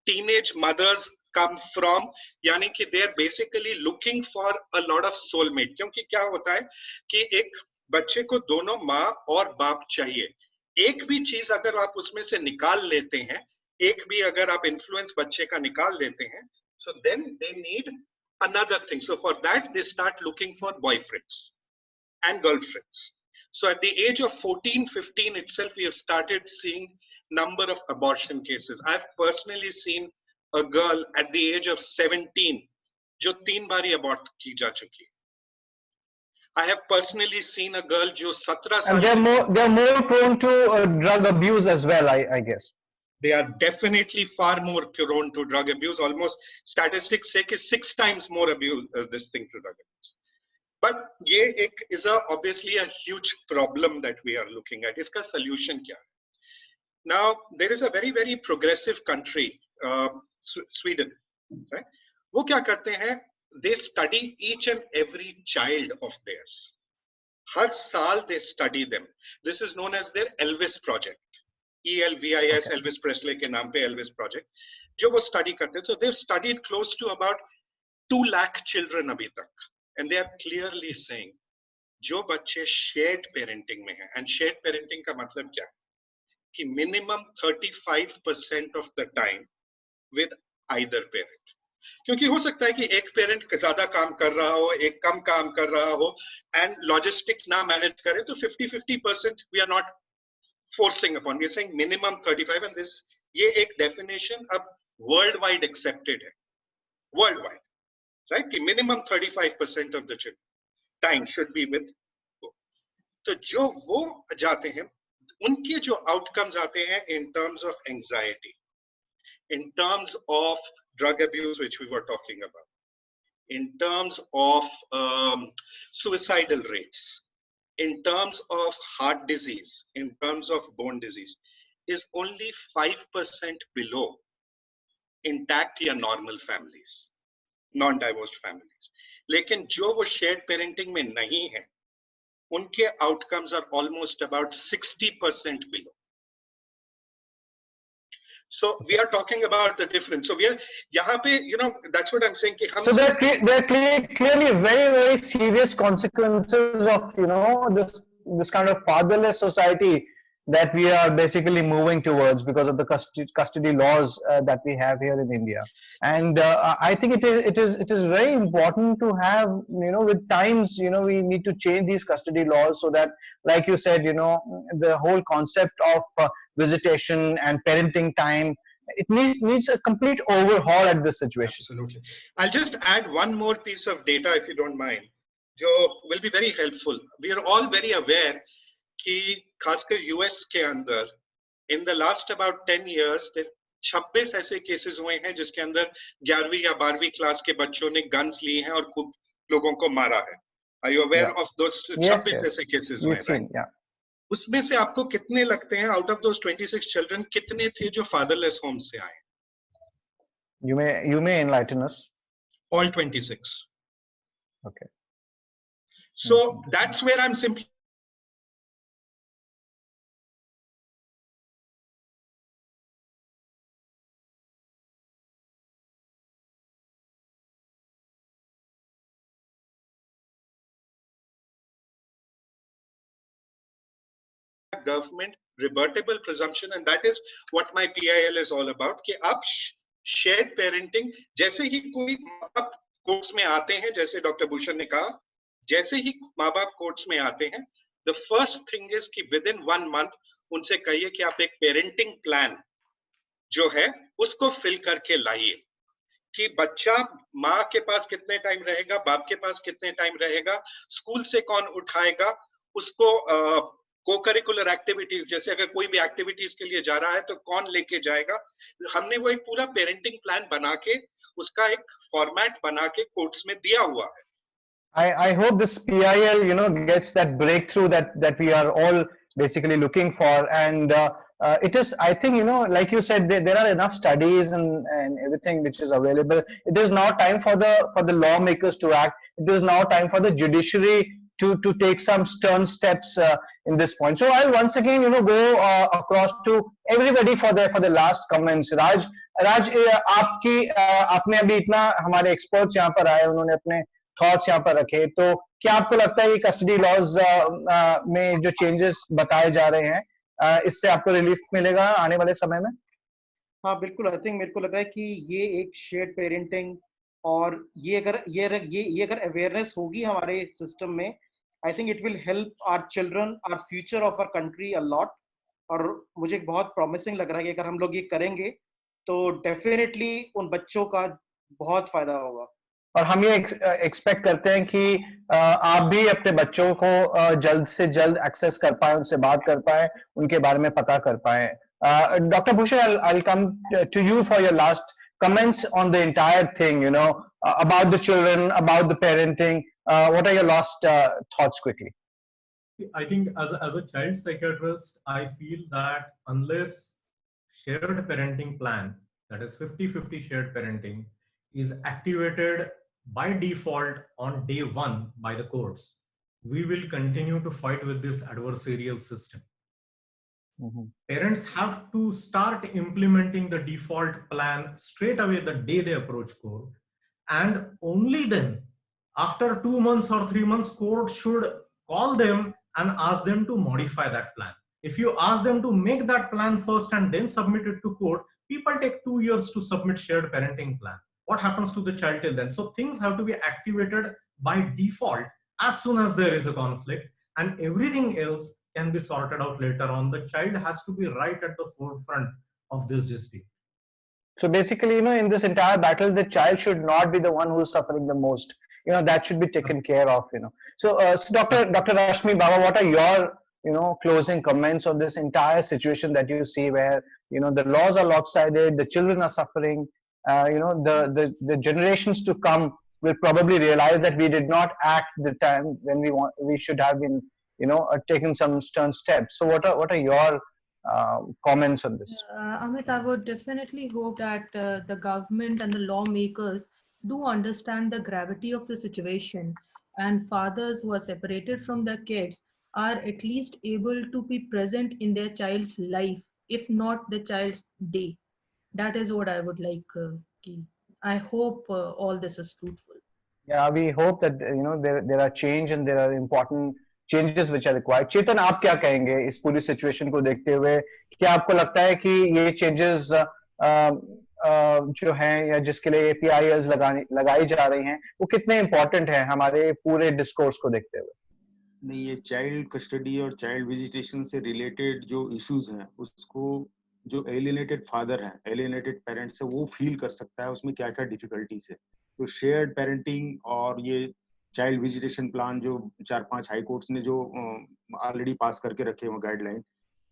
टीनेज मदर्स कम फ्रॉम, यानी कि they are basically looking for a lot of soulmate. क्योंकि क्या होता है कि एक बच्चे को दोनों माँ और बाप चाहिए. एक भी चीज अगर आप उसमें से निकाल लेते हैं, एक भी अगर आप इन्फ्लुएंस बच्चे का निकाल लेते हैं, so then they need another thing. So for that they start looking for boyfriends and girlfriends. So at the age of 14, 15 itself, we have started seeing number of abortion cases. I've personally seen a girl at the age of 17 जो 3 बारी abort की जा चुकी. I have personally seen a girl जो 17 साल. And they're more prone to drug abuse as well, I guess. They are definitely far more prone to drug abuse. Almost statistics say कि 6 times more abuse this thing to drug abuse. But ये एक is obviously a huge problem that we are looking at. इसका solution क्या है? Now there is a very very progressive country, Sweden, right? वो क्या करते हैं? They study each and every child of theirs. हर साल they study them. This is known as their Elvis project. ELVIS, okay. Elvis Presley के नाम पे Elvis project. जो वो study करते हैं. So they've studied close to about 2 lakh children अभी तक. And they are clearly saying, जो बच्चे shared parenting में हैं, and shared parenting का मतलब क्या है? कि minimum 35% of the time with either parent. क्योंकि हो सकता है कि एक पेरेंट ज्यादा काम कर रहा हो, एक कम काम कर रहा हो, and logistics ना manage करे, तो 50-50% we are not forcing upon. We are saying minimum 35, and this ये एक definition अब worldwide accepted है, worldwide. Right? कि minimum 35% of the time should be with both. तो जो वो जाते हैं, उनके जो outcomes आते हैं in terms of anxiety, in terms of drug abuse, which we were talking about, in terms of suicidal rates, in terms of heart disease, in terms of bone disease, is only 5% below intact या normal families. Non-divorced families. लेकिन जो वो shared parenting में नहीं है, उनके outcomes are almost about 60% below. So we are talking about the difference. So we are यहाँ पे, you know, that's what I'm saying. कि हम so there are clearly very very serious consequences of, you know, this kind of fatherless society that we are basically moving towards because of the custody laws that we have here in India. And I think it is very important to have, you know, with times, you know, we need to change these custody laws so that, like you said, you know, the whole concept of visitation and parenting time, it needs a complete overhaul at this situation. Absolutely. I'll just add one more piece of data, if you don't mind, जो will be very helpful. We are all very aware कि खासकर US के अंदर in the last about 10 years 26 ऐसे cases हुए हैं जिसके अंदर 11वीं या 12वीं क्लास के बच्चों ने गन्स लिए हैं और खूब लोगों को मारा है. Are you aware of those 26 ऐसे केसेस हुए हैं? Yeah. उसमें से आपको कितने लगते हैं out of those 26 children कितने थे जो fatherless homes से आए? You may enlighten us. All 26. Okay. So that's where I'm simply government rebuttable presumption, and that is what my PIL is all about, कि आप shared parenting, जैसे ही कोई माँ बाप कोर्ट्स में आते हैं, जैसे डॉक्टर भूषण ने कहा, जैसे ही माँ बाप कोर्ट्स में आते हैं, the first thing is कि within 1 month उनसे कहिए कि आप एक पेरेंटिंग प्लान जो है उसको फिल करके लाइए, कि बच्चा माँ के पास कितने टाइम रहेगा, बाप के पास कितने टाइम रहेगा, स्कूल से कौन उठाएगा उसको, को करिकुलर एक्टिविटीज, जैसे अगर कोई भी एक्टिविटीज के लिए जा रहा है तो कौन लेके जाएगा. हमने वो एक पूरा पेरेंटिंग प्लान बना के उसका एक फॉर्मेट बना के कोर्ट्स में दिया हुआ है. I hope this PIL, gets that breakthrough that we are all basically looking for. And it is, I think, like you said, there are enough studies and everything which is available. It is now time for the lawmakers to act. It is now time for the judiciary to take some stern steps in this point. So I'll once again, go across to everybody for the last comments. Raj, आपने अभी इतना हमारे experts यहाँ पर आए, उन्होंने अपने thoughts यहाँ पर रखे, तो क्या आपको लगता है कि कस्टडी लॉज में जो चेंजेस बताए जा रहे हैं, इससे आपको रिलीफ मिलेगा आने वाले समय में? हाँ बिल्कुल, आई थिंक मेरे को लग रहा है कि ये एक शेयर्ड पेरेंटिंग और ये अगर अवेयरनेस होगी हमारे सिस्टम में, I think it will help our children, our future of our country a lot. और मुझे बहुत प्रॉमिसिंग लग रहा है कि अगर हम लोग ये करेंगे तो डेफिनेटली उन बच्चों का बहुत फायदा होगा. और हम ये एक्सपेक्ट करते हैं कि आप भी अपने बच्चों को जल्द से जल्द एक्सेस कर पाए, उनसे बात कर पाए, उनके बारे में पता कर पाए. Dr. Bhooshan, I'll come to you for your last comments on the entire thing, about the children, about the parenting. What are your last thoughts quickly? I think as a child psychiatrist, I feel that unless shared parenting plan, that is 50-50 shared parenting, is activated by default on day one by the courts, we will continue to fight with this adversarial system. Parents have to start implementing the default plan straight away the day they approach court, and only then, after 2 months or 3 months, court should call them and ask them to modify that plan. If you ask them to make that plan first and then submit it to court, people take 2 years to submit shared parenting plan. What happens to the child till then? So things have to be activated by default as soon as there is a conflict, and everything else can be sorted out later on. The child has to be right at the forefront of this dispute. So basically, in this entire battle, the child should not be the one who is suffering the most. That should be taken care of. So, Dr. Rashmi, Bawa, what are your closing comments on this entire situation that you see, where the laws are lopsided, the children are suffering. The generations to come will probably realize that we did not act the time when we should have been, taken some stern steps. So what are your comments on this? Amit, I would definitely hope that the government and the lawmakers do understand the gravity of the situation, and fathers who are separated from their kids are at least able to be present in their child's life, if not the child's day. That is what I would like. I hope all this is fruitful. Yeah, we hope that there are change and there are important changes which are required. Chetan, आप क्या कहेंगे इस पूरी situation को देखते हुए? क्या आपको लगता है कि ये चेंजेस जो हैं या जिसके लिए PILs लगाई जा रही हैं, वो कितने इम्पोर्टेंट हैं हमारे पूरे डिस्कोर्स को देखते हुए? नहीं, ये चाइल्ड कस्टडी और चाइल्ड विजिटेशन से रिलेटेड जो इश्यूज हैं, उसको जो एलिनेटेड फादर है, एलिनेटेड पेरेंट्स है, वो फील कर सकता है उसमें क्या क्या डिफिकल्टीज है. तो शेयर्ड पेरेंटिंग और ये चाइल्ड विजिटेशन प्लान जो 4-5 हाई कोर्ट्स ने जो ऑलरेडी पास करके रखे हुए गाइडलाइन,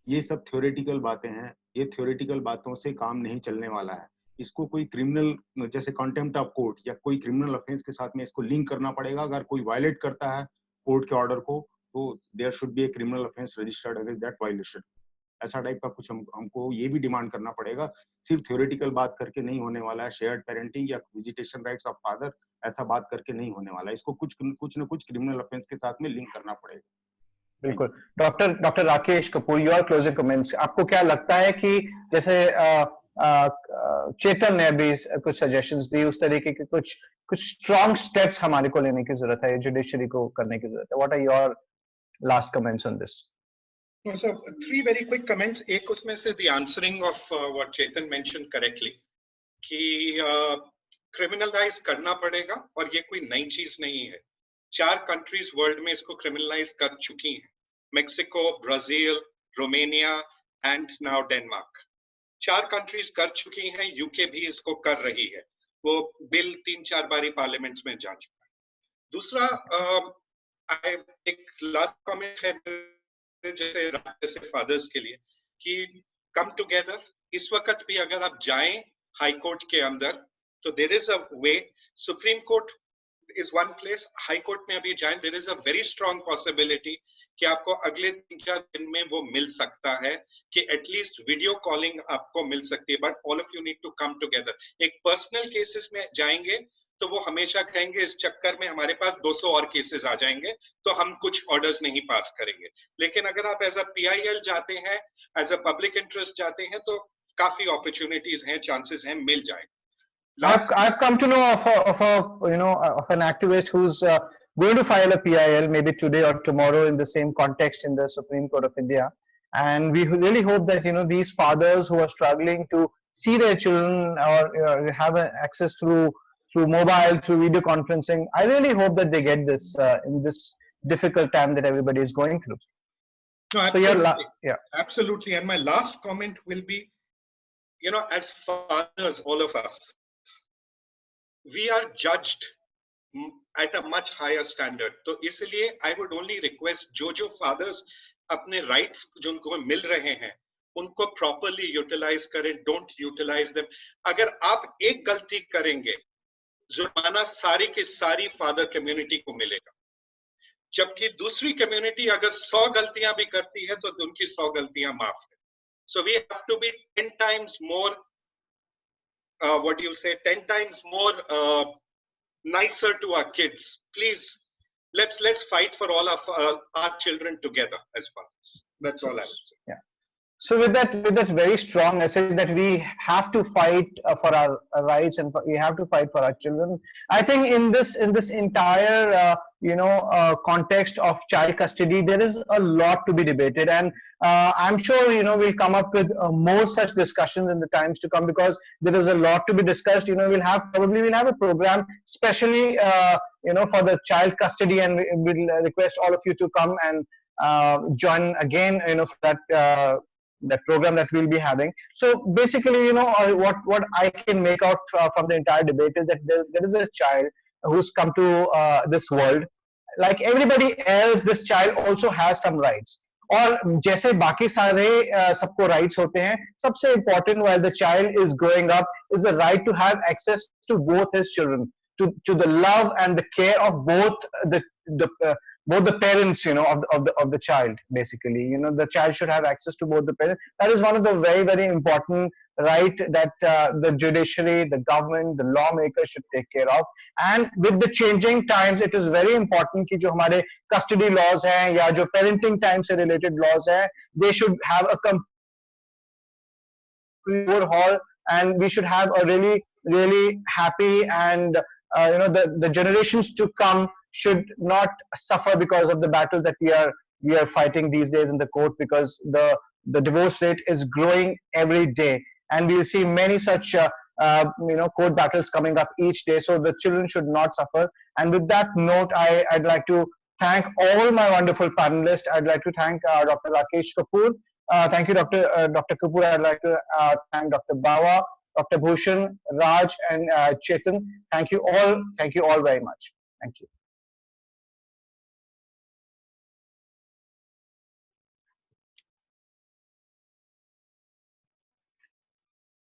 ये सब थ्योरेटिकल बातें हैं. ये थ्योरेटिकल बातों से काम नहीं चलने वाला है. इसको कोई क्रिमिनल, जैसे कंटेम्प्ट ऑफ कोर्ट या कोई क्रिमिनल ऑफेंस के साथ में इसको लिंक करना पड़ेगा. अगर कोई वायलेट करता है कोर्ट के ऑर्डर को, तो there should be a criminal offence registered against that violation. ऐसा टाइप का कुछ हमको ये भी डिमांड करना पड़ेगा. सिर्फ थ्योरेटिकल बात करके नहीं होने वाला है. शेयर्ड पेरेंटिंग या विजिटेशन राइट्स ऑफ फादर, ऐसा बात करके नहीं होने वाला है. इसको कुछ न कुछ क्रिमिनल ऑफेंस के साथ में लिंक करना पड़ेगा. बिल्कुल. Doctor Rakesh Kapoor, your closing comments. आपको क्या लगता है कि जैसे चेतन ने अभी कुछ सजेशंस दी, उस तरीके के कुछ स्ट्रॉन्ग स्टेप्स हमारे को लेने की जरूरत है, जुडिशरी को करने की जरूरत है? What are your last comments on this? So 3 very quick comments. एक उसमें से the answering of what Chetan mentioned correctly कि criminalize करना पड़ेगा और ये कोई नई चीज नहीं है. 4 countries world में इसको criminalize कर चुकी हैं. Mexico, Brazil, Romania and now Denmark. 4 countries कर चुकी हैं. UK भी इसको कर रही है. वो बिल 3-4 बारी पार्लियामेंट में जा चुका है. दूसरा एक लास्ट कमेंट है जैसे फादर्स के लिए कि कम टुगेदर. इस वक्त भी अगर आप जाएं हाई कोर्ट के अंदर तो there is a way. Supreme Court is one place. High court में अभी जाएं, there is a very strong possibility कि आपको अगले 3-4 दिन में वो मिल सकता है कि एटलीस्ट वीडियो कॉलिंग आपको मिल सकती है. But all of you need to come together. एक पर्सनल केसेस में जाएंगे तो वो हमेशा कहेंगे इस चक्कर में हमारे पास 200 और केसेस आ जाएंगे तो हम कुछ ऑर्डर्स नहीं पास करेंगे. लेकिन अगर आप एज अ PIL जाते हैं, एज अ पब्लिक इंटरेस्ट जाते हैं तो काफी अपॉर्चुनिटीज हैं, चांसेस हैं, मिल जाएंगे. I've come to know of an activist who's going to file a PIL maybe today or tomorrow in the same context in the Supreme Court of India, and we really hope that these fathers who are struggling to see their children or have access through mobile, through video conferencing. I really hope that they get this in this difficult time that everybody is going through. No, absolutely. So yeah, absolutely. And my last comment will be, as fathers, all of us, we are judged at a much higher standard. तो इसलिए I would only request जो fathers अपने rights जो उनको मिल रहे हैं उनको properly utilize करें. Don't utilize them. अगर आप एक गलती करेंगे जुर्माना सारी की सारी फादर कम्युनिटी को मिलेगा. जबकि दूसरी कम्युनिटी अगर 100 गलतियां भी करती है तो उनकी 100 गलतियां माफ है. So we have to be 10 times more 10 times more nicer to our kids. Please, let's fight for all of our children together as fathers. That's all I would say. Yeah. So with that very strong message that we have to fight for our rights and we have to fight for our children, I think in this entire context of child custody, there is a lot to be debated, and I'm sure we'll come up with more such discussions in the times to come, because there is a lot to be discussed. We'll have a program specially for the child custody, and we'll request all of you to come and join again for that program that we'll be having. So basically, what I can make out from the entire debate is that there is a child who's come to this world. Like everybody else, this child also has some rights. और जैसे बाकी सारे सबको rights होते हैं, सबसे important while the child is growing up is the right to have access to both his children, to the love and the care of both the parents of the child. Basically, the child should have access to both the parents. That is one of the very, very important right that the judiciary, the government, the lawmakers should take care of. And with the changing times, it is very important कि जो हमारे custody laws हैं या जो parenting time से related laws हैं, they should have a complete overhaul, and we should have a really, really happy and the generations to come should not suffer because of the battle that we are fighting these days in the court, because the divorce rate is growing every day, and we'll see many such court battles coming up each day. So the children should not suffer. And with that note, I'd like to thank all my wonderful panelists. I'd like to thank Dr. Rakesh Kapur. Thank you, Dr. Kapur. I'd like to thank Dr. Bawa, Dr. Bhooshan, Raj, and Chetan. Thank you all very much. Thank you.